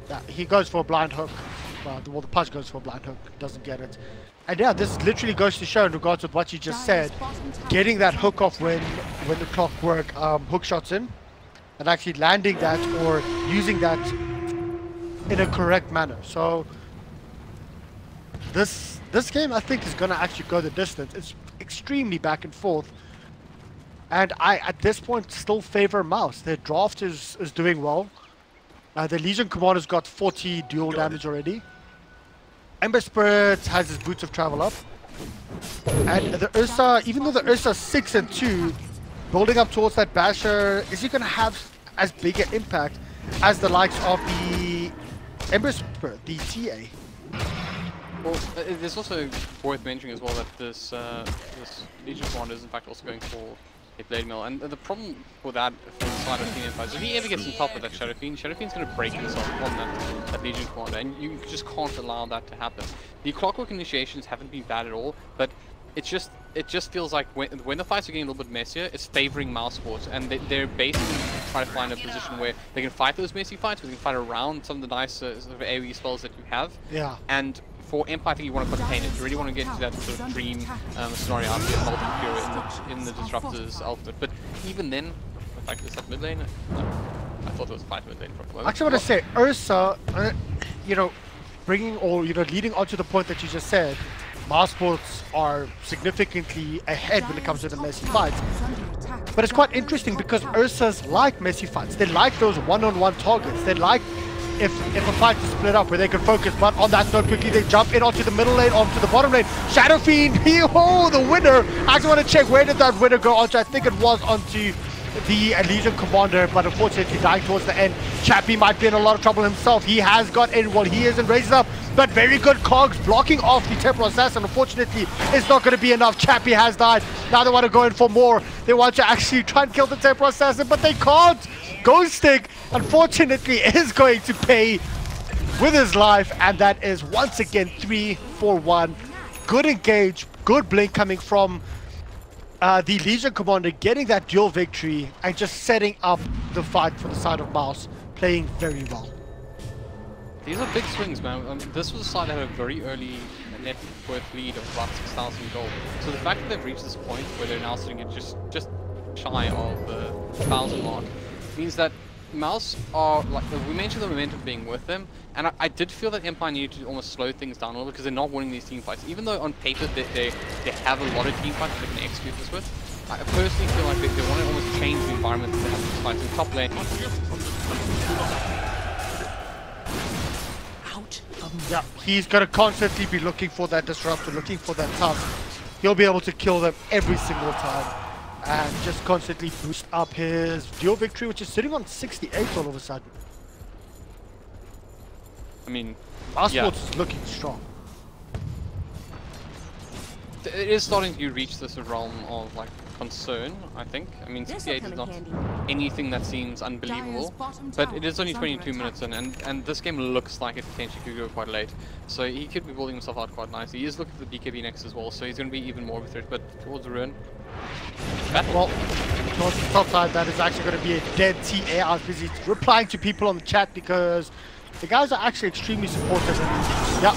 Speaker 3: Yeah, he goes for a blind hook. Well, the Pudge goes for a blind hook, doesn't get it. And yeah, this literally goes to show, in regards with what you just said, getting that hook off when the Clockwork hook shots in, and actually landing that or using that in a correct manner. So this game, I think, is going to actually go the distance. It's extremely back and forth. And I, at this point, still favor Mouse. Their draft is doing well. The Legion Commander's got 40 dual damage already. Ember Spirit has his Boots of Travel up. And the Ursa, even though the Ursa's 6 and 2, building up towards that Basher, is he going to have as big an impact as the likes of the Ember Spirit, the TA?
Speaker 4: Well, there's also worth mentioning as well that this Legion Commander is in fact also going for a Blade Mill, and the problem with that for the side of Team Empire is if he ever gets on top of that Shadow Fiend, Shadow Fiend's going to break himself on that Legion Commander, and you just can't allow that to happen. The Clockwork initiations haven't been bad at all, but it just feels like when the fights are getting a little bit messier, it's favoring Mousesports, and they're basically trying to find a position where they can fight those messy fights, where they can fight around some of the nice sort of AoE spells that you have.
Speaker 3: Yeah.
Speaker 4: And for Empire, I think you want to contain it. You really want to get into that sort of dream scenario out here, multi-pure in the Disruptor's ultimate. But even then, in fact, is that mid lane? No. I thought it was a fight mid lane.
Speaker 3: I actually want to say, Ursa, you know, bringing or, you know, leading on to the point that you just said, Mousesports are significantly ahead when it comes to the messy fights. But it's quite interesting because Ursas like messy fights. They like those one-on-one targets. They like if a fight is split up where they can focus, but on that note, quickly they jump in onto the middle lane, onto the bottom lane. Shadow Fiend, oh, the winner! I actually want to check where did that winner go onto. I think it was onto the Legion Commander, but unfortunately dying towards the end. Chappie might be in a lot of trouble himself. He has got in, well, he isn't raised up, but very good cogs blocking off the Temporal Assassin. Unfortunately, it's not going to be enough. Chappie has died. Now they want to go in for more. They want to actually try and kill the Temporal Assassin, but they can't. Ghosting, unfortunately, is going to pay with his life, and that is once again 3-4-1. Good engage, good blink coming from the Legion Commander, getting that duel victory and just setting up the fight for the side of Mouse, playing very well.
Speaker 4: These are big swings, man. This was a side that had a very early net worth lead of about 6,000 gold. So the fact that they've reached this point where they're now sitting at just shy of the 1,000 mark means that Mouse are, like we mentioned, the momentum being with them, and I did feel that Empire needed to almost slow things down a little because they're not winning these team fights. Even though on paper they have a lot of team fights that they can execute this with, I personally feel like they want to almost change the environment that they have these fights in top lane.
Speaker 3: Yeah, he's going to constantly be looking for that disruptor, looking for that tusk. He'll be able to kill them every single time and just constantly boost up his duel victory, which is sitting on 68 all of a sudden.
Speaker 4: I mean,
Speaker 3: Mousesports is looking strong.
Speaker 4: It is starting to reach this realm of like concern, I think. I mean, 68 is not anything that seems unbelievable, but it is only 22 minutes in, and this game looks like it potentially could go quite late. So he could be building himself out quite nicely. He is looking for the BKB next as well, so he's going to be even more of a threat, but towards the ruin.
Speaker 3: Well, towards the top side, that is actually going to be a dead TA. I was busy replying to people on the chat because the guys are actually extremely supportive. Yeah.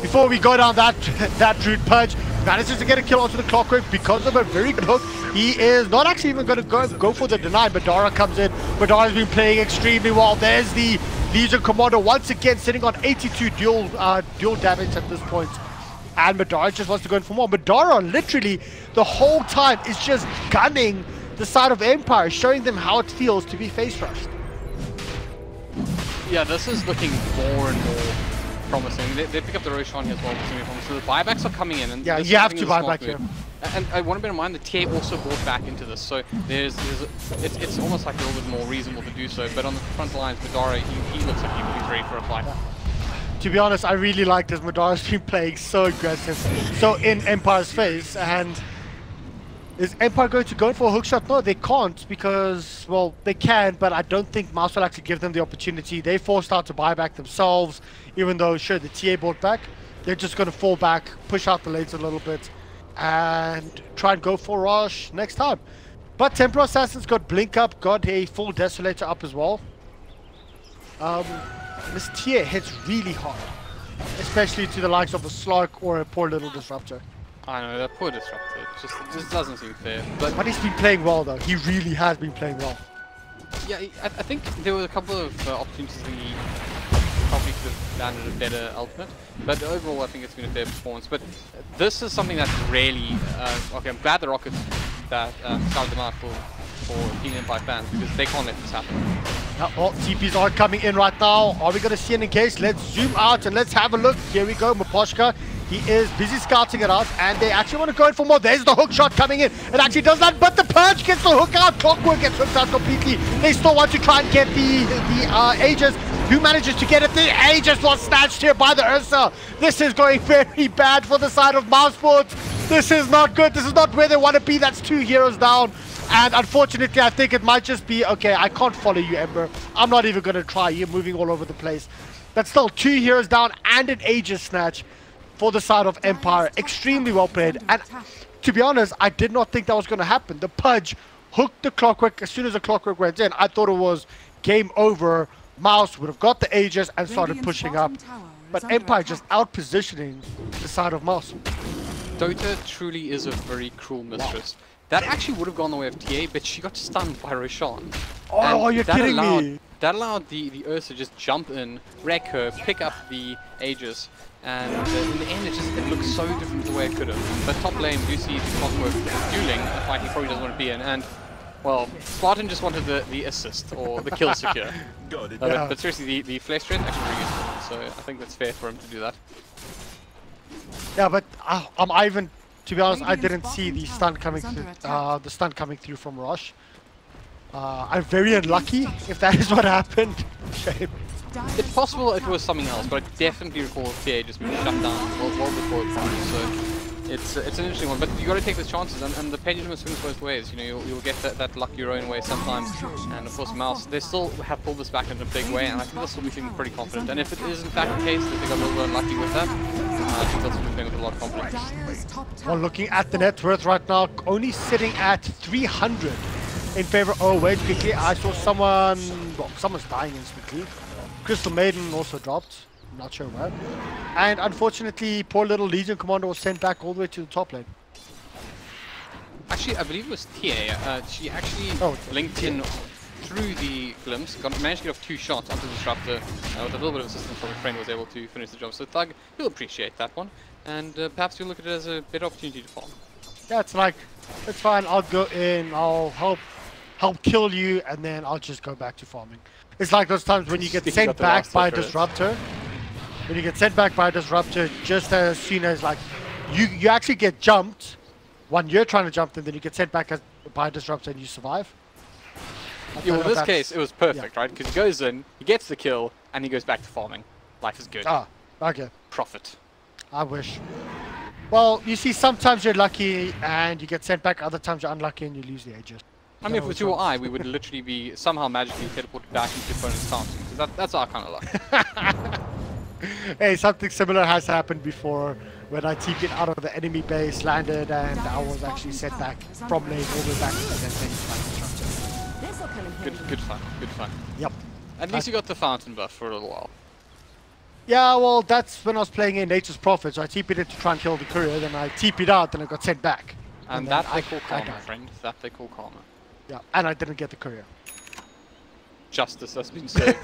Speaker 3: Before we go down that route, Pudge manages to get a kill onto the Clockwork because of a very good hook. He is not actually even going to go for the deny. Madara comes in. Madara's been playing extremely well. There's the Legion Commander once again sitting on 82 dual damage at this point. And Madara just wants to go in for more. Madara literally the whole time is just gunning the side of Empire, showing them how it feels to be face rushed.
Speaker 4: Yeah, this is looking more and more promising. They pick up the Roshan here as well, so the buybacks are coming in. And
Speaker 3: yeah, you have to buy back here.
Speaker 4: And I want to bear in mind the TA also bought back into this, so it's almost like a little bit more reasonable to do so. But on the front lines, Madara, he looks like he's ready for a fight.
Speaker 3: Yeah. To be honest, I really like this. Madara's been playing so aggressive, so in Empire's face. And is Empire going to go for a hookshot? No, they can't because, well, they can, but I don't think Mouse will actually give them the opportunity. They forced out to buy back themselves, even though, sure, the TA bought back. They're just going to fall back, push out the lanes a little bit, and try and go for Rush next time. But Temporal Assassin's got Blink up, got a full Desolator up as well. This tier hits really hard, especially to the likes of a Slark or a poor little Disruptor.
Speaker 4: I know, that poor Disruptor. It just doesn't seem fair. But
Speaker 3: he's been playing well, though. He really has been playing well.
Speaker 4: Yeah, I think there were a couple of opportunities that he probably could have landed a better ultimate. But overall, I think it's been a fair performance. But this is something that's really... okay, I'm glad the Rockets that scouted them out for Team Empire fans, because they can't let this happen.
Speaker 3: Well, TPs are coming in right now. Are we going to see an engage? Let's zoom out and let's have a look. Here we go, Moposhka. He is busy scouting it out, and they actually want to go in for more. There's the hook shot coming in. It actually does that, but the Purge gets the hook out. Clockwork gets hooked out completely. They still want to try and get the Aegis. Who manages to get it? The Aegis was snatched here by the Ursa. This is going very bad for the side of Mousesports. This is not good. This is not where they want to be. That's 2 heroes down. And unfortunately, I think it might just be, okay, I can't follow you, Ember. I'm not even going to try. You're moving all over the place. That's still 2 heroes down and an Aegis snatch for the side of Empire. Extremely well played. And to be honest, I did not think that was going to happen. The Pudge hooked the Clockwork. As soon as the Clockwork went in, I thought it was game over. Mouse would have got the Aegis and started pushing up. But Empire just out-positioning the side of Mouse.
Speaker 4: Dota truly is a very cruel mistress. Wow. That actually would have gone the way of TA, but she got stunned by Roshan.
Speaker 3: Oh, you're kidding me!
Speaker 4: That allowed the Ursa just jump in, wreck her, pick up the Aegis, and in the end it looks so different the way it could have. But top lane, you see the Clockwork dueling a fight he probably doesn't want to be in, and well, Spartan just wanted the assist or the kill secure. But seriously, the flash trend actually really useful, so I think that's fair for him to do that.
Speaker 3: Yeah, but Ivan. To be honest, I didn't see the stun coming through, from Rosh. I'm very unlucky if that is what happened. Shame.
Speaker 4: It's possible it was something else, but I definitely recall TA just being shut down well before it happened. So it's an interesting one, but you got to take those chances, and the pendulum swings both ways. You know, you'll get that luck your own way sometimes, and of course Mouse, they still have pulled this back in a big way, and I think they'll still be feeling pretty confident. And if it is in fact the case that they got a little bit unlucky with that, I think they'll still be playing with a lot of confidence.
Speaker 3: Well, looking at the net worth right now, only sitting at 300 in favor. Oh wait, quickly, I saw someone's dying instantly. Crystal Maiden also dropped. I'm not sure where. And unfortunately, poor little Legion Commander was sent back all the way to the top lane.
Speaker 4: Actually, I believe it was TA. She actually linked in through the glimpse, managed to get off 2 shots onto the Disruptor. With a little bit of assistance from a friend, was able to finish the job. So Thug, he'll appreciate that one. And perhaps you'll look at it as a better opportunity to farm.
Speaker 3: Yeah, it's like, it's fine, I'll go in, I'll help kill you, and then I'll just go back to farming. It's like those times when you get sent back by a Disruptor. When you get sent back by a Disruptor, just as soon as like you actually get jumped when you're trying to jump, and then you get sent back by a Disruptor and you survive.
Speaker 4: Yeah, well, in this case, it was perfect, right? Because he goes in, he gets the kill, and he goes back to farming. Life is good.
Speaker 3: Ah, okay.
Speaker 4: Profit.
Speaker 3: I wish. Well, you see, sometimes you're lucky and you get sent back, other times you're unlucky and you lose the Aegis.
Speaker 4: I mean, if it was you or I, we would literally be somehow magically teleported back into the opponent's fountain. Because that's our kind of luck.
Speaker 3: Hey, something similar has happened before when I TP'd out of the enemy base, landed, and I was actually sent back from lane all the way back to the base.
Speaker 4: Good fun, good fun.
Speaker 3: Yep.
Speaker 4: At least you got the fountain buff for a little while.
Speaker 3: Yeah, well, that's when I was playing in Nature's Prophet, so I TP'd it to try and kill the courier, then I TP'd out, then I got sent back.
Speaker 4: And that they call karma, friend. That they call karma.
Speaker 3: Yeah, and I didn't get the courier.
Speaker 4: Justice has been served.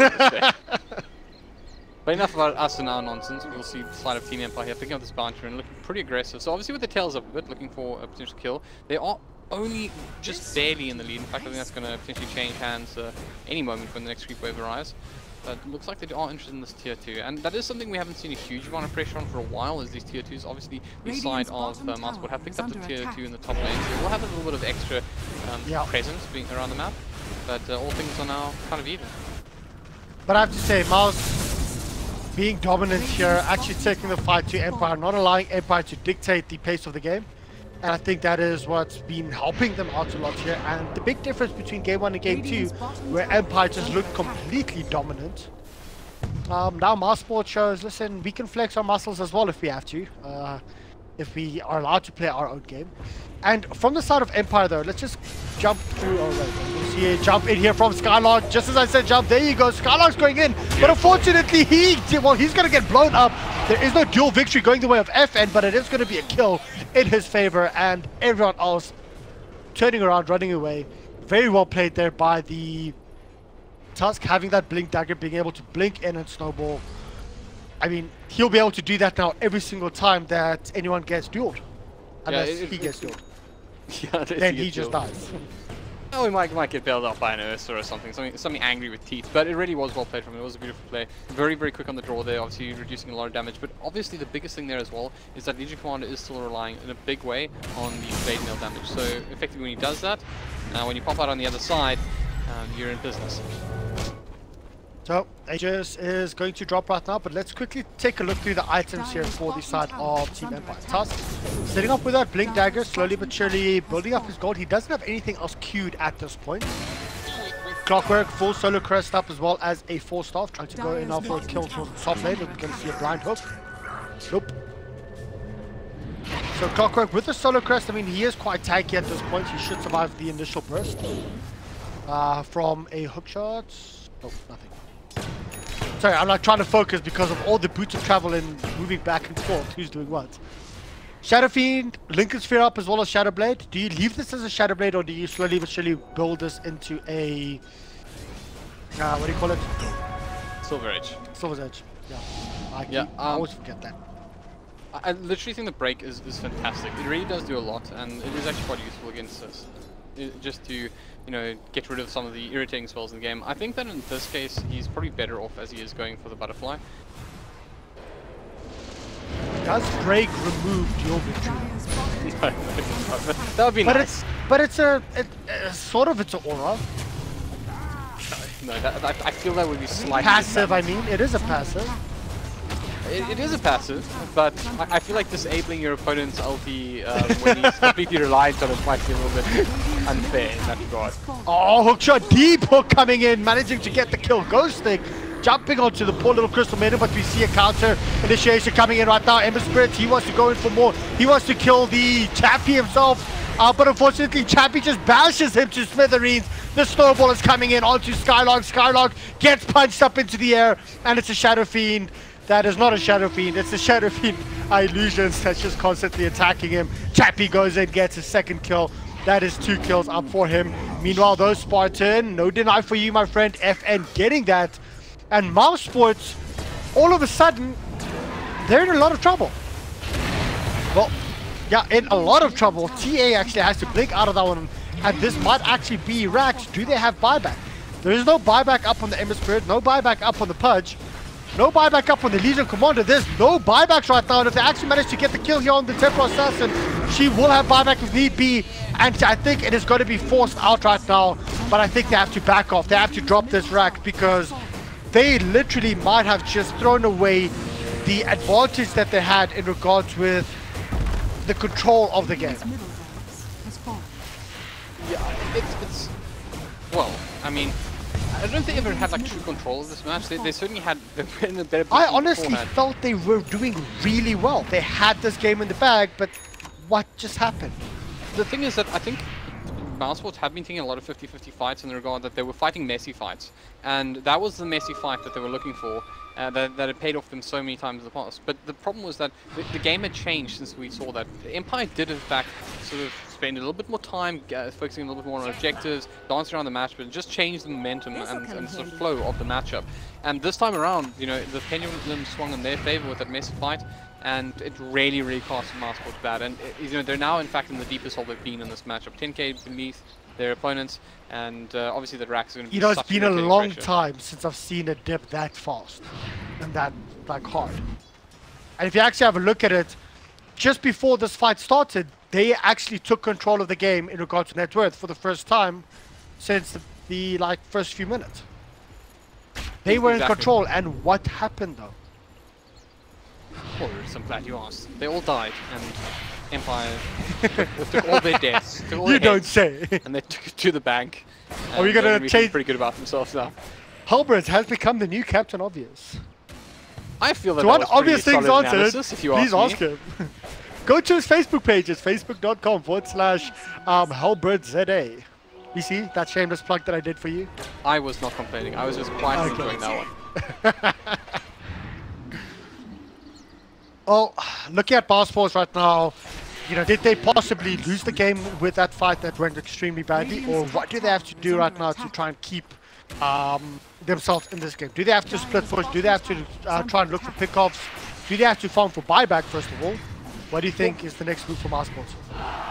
Speaker 4: But enough about us and our nonsense. We'll see the side of Team Empire here picking up this bounty and looking pretty aggressive. So obviously with the tails up a bit, looking for a potential kill. They are only just barely in the lead. In fact, I think that's going to potentially change hands any moment when the next creep wave arrives. But it looks like they are interested in this tier 2, and that is something we haven't seen a huge amount of pressure on for a while, is these tier 2s. Obviously, the side of Mousesports have picked up the tier 2 in the top lane, so we'll have a little bit of extra presence being around the map, but all things are now kind of even.
Speaker 3: But I have to say, Mouse being dominant here, actually taking the fight to Empire, not allowing Empire to dictate the pace of the game. And I think that is what's been helping them out a lot here. And the big difference between Game 1 and Game 2, where Empire just looked completely dominant. Now Mousesports shows, listen, we can flex our muscles as well if we have to. If we are allowed to play our own game. And from the side of Empire though, let's just jump through. Oh wait, you see a jump in here from Skylark. Just as I said jump, there you go. Skylark's going in. But unfortunately, he's going to get blown up. There is no dual victory going the way of FN, but it is going to be a kill in his favor. And everyone else turning around, running away. Very well played there by the Tusk, having that blink dagger, being able to blink in and snowball. I mean, he'll be able to do that now every single time that anyone gets dueled. Unless he gets dueled.
Speaker 4: Yeah,
Speaker 3: then he just dies.
Speaker 4: Oh, we might get bailed out by an Ursa or something angry with teeth. But it really was well played from him. It was a beautiful play. Very, very quick on the draw there, obviously reducing a lot of damage. But obviously the biggest thing there as well is that Legion Commander is still relying in a big way on the blade nail damage. So effectively when he does that, when you pop out on the other side, you're in business.
Speaker 3: So, Aegis is going to drop right now, but let's quickly take a look through the items here for the side of Team Empire. Tusk, setting up with that Blink Dagger, slowly but surely building up his gold. He doesn't have anything else queued at this point. Clockwork, full solo crest up as well as a 4-staff, trying to go in now for a kill from the top lane. We're going to see a blind hook. Nope. So Clockwork with the solo crest, I mean, he is quite tanky at this point. He should survive the initial burst. From a hook shot. Nope, nothing. Sorry, I'm like trying to focus because of all the boots of travel and moving back and forth. Who's doing what? Shadow Fiend, Lincoln Sphere up as well as Shadow Blade. Do you leave this as a Shadow Blade or do you slowly but surely build this into a... what do you call it?
Speaker 4: Silver Edge.
Speaker 3: Silver's Edge. Yeah. I always forget that.
Speaker 4: I literally think the break is fantastic. It really does do a lot and it is actually quite useful against this. Just to, you know, get rid of some of the irritating spells in the game. I think that in this case, he's probably better off as he is going for the butterfly.
Speaker 3: Does Drake remove dual victory?
Speaker 4: That would be nice.
Speaker 3: But it's a sort of it's an aura.
Speaker 4: No, I feel that would be slightly
Speaker 3: passive. I mean, it is a passive.
Speaker 4: It is a passive, but I feel like disabling your opponent's ulti when he's completely reliant on it might be a little bit unfair in that regard. Oh,
Speaker 3: hook shot, deep hook coming in, managing to get the kill. Ghosting, jumping onto the poor little Crystal Maiden, but we see a counter initiation coming in right now. Ember Spirit, he wants to go in for more. He wants to kill the Chappie himself, but unfortunately Chappie just bashes him to smithereens. The snowball is coming in onto Skylog. Skylog gets punched up into the air, and it's a Shadow Fiend. That is not a Shadow Fiend, it's a Shadow Fiend Illusions that's just constantly attacking him. Chappie goes in, gets his second kill. That is 2 kills up for him. Meanwhile, though, Spartan, no deny for you, my friend. FN getting that. And Mousesports, all of a sudden, they're in a lot of trouble. Well, yeah, in a lot of trouble. TA actually has to blink out of that one. And this might actually be Rax. Do they have buyback? There is no buyback up on the Ember Spirit, no buyback up on the Pudge. No buyback up on the Legion Commander. There's no buybacks right now. And if they actually manage to get the kill here on the Temporal Assassin, she will have buyback if need be. And I think it is going to be forced out right now. But I think they have to back off. They have to drop this rack because they literally might have just thrown away the advantage that they had in regards with the control of the game.
Speaker 4: Yeah, it's well, I mean, I don't think they ever had like true control of this match. They certainly had a better position.
Speaker 3: I honestly felt they were doing really well. They had this game in the bag, but what just happened?
Speaker 4: The thing is that I think Mousesports have been taking a lot of 50-50 fights in the regard that they were fighting messy fights. And that was the messy fight that they were looking for, that had paid off them so many times in the past. But the problem was that the game had changed since we saw that. The Empire did in fact sort of spend a little bit more time focusing a little bit more on objectives, dancing around the match, but just changed the momentum and sort of flow of the matchup. And this time around, you know, the pendulum swung in their favor with that messy fight, and it really, really cost Mousesports bad. And you know, they're now in fact in the deepest hole they've been in this matchup, 10k beneath their opponents, and obviously the Rax is going to be.
Speaker 3: You know, it's been a long time since I've seen a dip that fast and that like hard. And if you actually have a look at it, just before this fight started, they actually took control of the game in regards to net worth for the first time since the like first few minutes. They were in control, and what happened though?
Speaker 4: Well, I'm glad you asked. They all died, and Empire took all their deaths. Took all
Speaker 3: you
Speaker 4: their
Speaker 3: don't say.
Speaker 4: And they took it to the bank.
Speaker 3: Are we gonna change?
Speaker 4: Pretty good about themselves now.
Speaker 3: Halbert has become the new Captain Obvious.
Speaker 4: I feel that.
Speaker 3: So what obvious things answered?
Speaker 4: Please
Speaker 3: ask him. Go to his Facebook page. It's facebook.com/HalbertZA. You see that shameless plug that I did for you?
Speaker 4: I was not complaining. I was just quietly enjoying that one.
Speaker 3: Well, looking at Mousesports right now, you know, did they possibly lose the game with that fight that went extremely badly, or what do they have to do right now to try and keep themselves in this game? Do they have to split push? Do they have to try and look for pickoffs? Do they have to farm for buyback first of all? What do you think is the next move for Mousesports?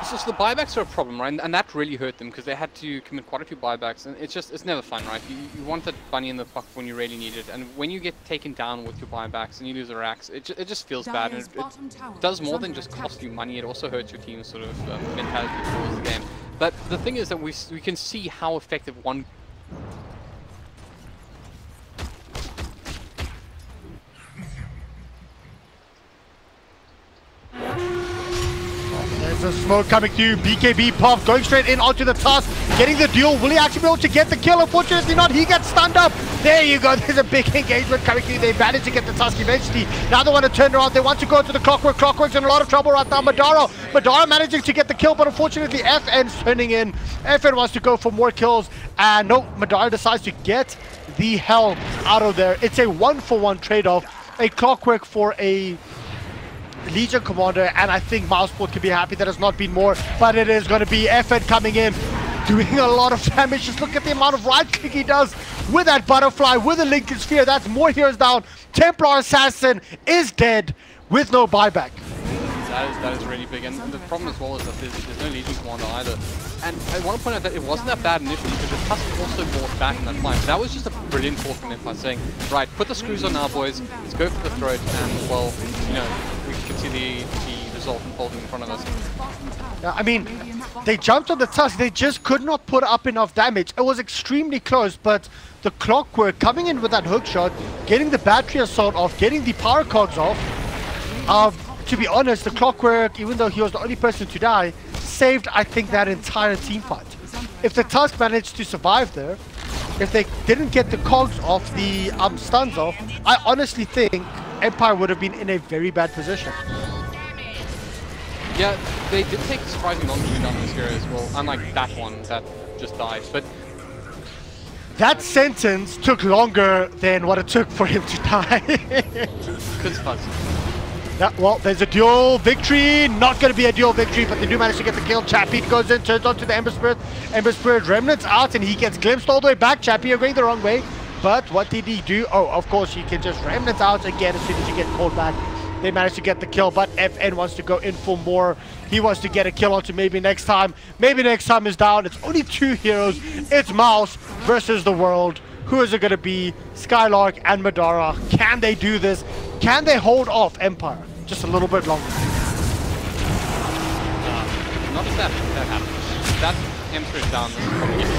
Speaker 4: So the buybacks are a problem, right? And that really hurt them because they had to commit quite a few buybacks, and it's never fun, right? You want that bunny in the pocket when you really need it, and when you get taken down with your buybacks and you lose the racks, it just feels bad, and it does more than just cost you money. It also hurts your team's sort of mentality towards the game. But the thing is that we can see how effective one.
Speaker 3: There's a smoke coming through. BKB pop going straight in onto the Tusk, getting the duel. Will he actually be able to get the kill? Unfortunately not. He gets stunned up. There you go. There's a big engagement coming through. They managed to get the Tusk eventually. Now they want to turn around. They want to go to the Clockwork. Clockwork's in a lot of trouble right now. Madara managing to get the kill, but unfortunately FN's turning in. FN wants to go for more kills, and no, Madara decides to get the hell out of there. It's a 1-for-1 trade-off. A Clockwork for a Legion Commander, and I think Mousesports can be happy that it's not been more, but it is going to be FN coming in, doing a lot of damage. Just look at the amount of right click he does with that butterfly, with the Lincoln Sphere. That's more heroes down. Templar Assassin is dead with no buyback.
Speaker 4: That is really big, and the problem as well is that there's no Legion Commander either. And I want to point out that it wasn't that bad initially because the Tusk also bought back in that fight. That was just a brilliant call from Empire saying, right, put the screws on now, boys, let's go for the throat, and well, you know, we can see the result unfolding in front of us.
Speaker 3: Yeah, I mean, they jumped on the Tusk, they just could not put up enough damage. It was extremely close, but the Clockwork coming in with that hook shot, getting the battery assault off, getting the power cogs off. To be honest, the Clockwork, even though he was the only person to die, saved, I think, that entire team fight. If the Tusk managed to survive there, if they didn't get the cogs off, the stuns off, I honestly think Empire would have been in a very bad position.
Speaker 4: Yeah, they did take surprisingly long to do down this hero as well, unlike that one that just died. But
Speaker 3: that sentence took longer than what it took for him to die.
Speaker 4: Good fuzz.
Speaker 3: Yeah, well, there's a dual victory. Not going to be a dual victory, but they do manage to get the kill. Chappie goes in, turns onto the Ember Spirit. Ember Spirit remnants out, and he gets glimpsed all the way back. Chappie, you're going the wrong way. But what did he do? Oh, of course, he can just remnant out again as soon as you get called back. They manage to get the kill, but FN wants to go in for more. He wants to get a kill onto maybe next time. Maybe next time is down. It's only 2 heroes. It's Mouse versus the world. Who is it going to be? Skylark and Madara. Can they do this? Can they hold off Empire just a little bit longer?
Speaker 4: Not if that happens. That Emperor is down. This is probably it.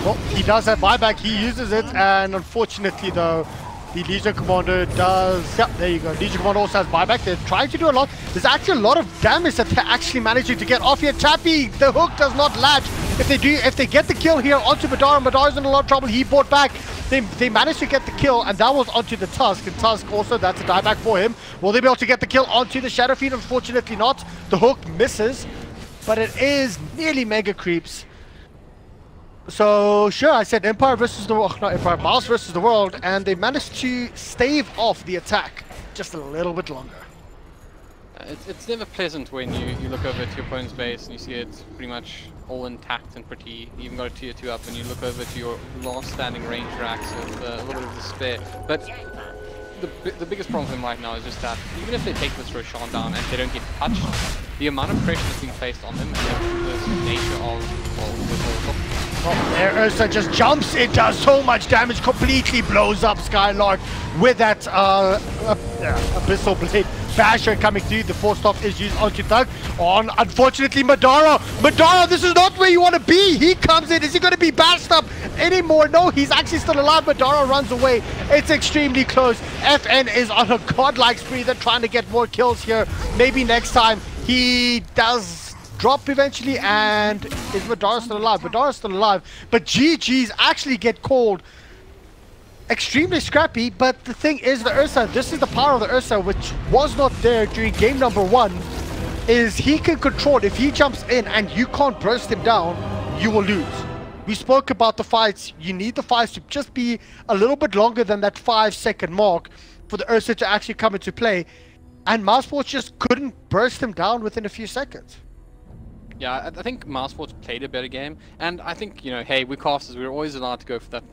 Speaker 3: Well, he does have buyback. He uses it, and unfortunately, though, the Legion Commander does. Yeah, there you go. Legion Commander also has buyback. They're trying to do a lot. There's actually a lot of damage that they're actually managing to get off here. Chappie, the hook does not latch. If they get the kill here onto Madara, Madara's in a lot of trouble. He bought back. They managed to get the kill, and that was onto the Tusk. And Tusk also, that's a dieback for him. Will they be able to get the kill onto the Shadow Fiend? Unfortunately not. The hook misses, but it is nearly Mega Creeps. So, sure, I said Empire versus the world, not Empire, Mouse versus the world, and they managed to stave off the attack just a little bit longer.
Speaker 4: It's never pleasant when you look over to your opponent's base and you see it pretty much all intact and pretty. You even got a tier 2 up, and you look over to your last standing range racks with a little bit of despair. But the biggest problem for him right now is just that even if they take this Roshan down and they don't get touched, the amount of pressure that's being placed on them and the nature of, well,
Speaker 3: oh, there Ursa just jumps. It does so much damage, completely blows up Skylark with that Abyssal Blade Basher coming through. The force stop is used onto Thug. Unfortunately, Madara, this is not where you want to be. He comes in. Is he going to be bashed up anymore? No, he's actually still alive. Madara runs away. It's extremely close. FN is on a godlike spree. They're trying to get more kills here. Maybe next time he does drop eventually. And is Madara still alive? Madara's still alive. But GG's actually get called extremely scrappy. But the thing is, the Ursa, this is the power of the Ursa, which was not there during game number 1, is he can control. If he jumps in and you can't burst him down, you will lose. We spoke about the fights. You need the fights to just be a little bit longer than that 5-second mark for the Ursa to actually come into play. And Mousesports just couldn't burst him down within a few seconds.
Speaker 4: Yeah, I think Mousesports played a better game, and I think, you know, hey, we're casters, we're always allowed to go for that